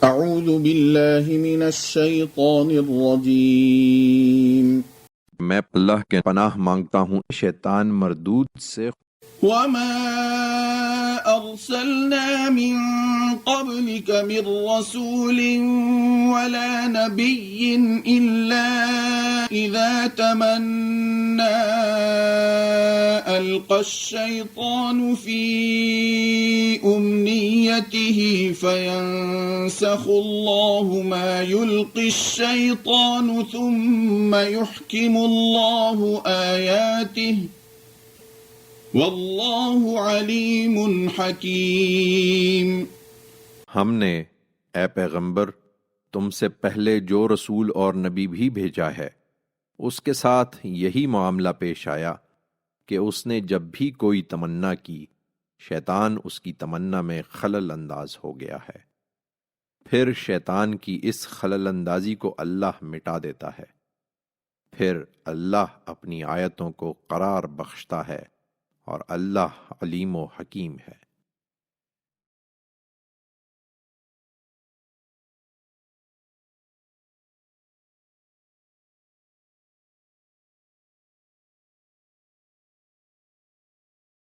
اعوذ باللہ من الشیطان الرجیم میں اللہ کے پناہ مانگتا ہوں شیطان مردود سے۔ وما ارسلنا من قبلك من رسول ولا نبي الا اذا تمنى القى الشيطان في امنيته فينسخ الله ما يلقي الشيطان ثم يحكم الله آياته واللہ علیم حکیم۔ ہم نے اے پیغمبر تم سے پہلے جو رسول اور نبی بھی بھیجا ہے اس کے ساتھ یہی معاملہ پیش آیا کہ اس نے جب بھی کوئی تمنا کی شیطان اس کی تمنا میں خلل انداز ہو گیا ہے، پھر شیطان کی اس خلل اندازی کو اللہ مٹا دیتا ہے، پھر اللہ اپنی آیتوں کو قرار بخشتا ہے اور اللہ علیم و حکیم ہے۔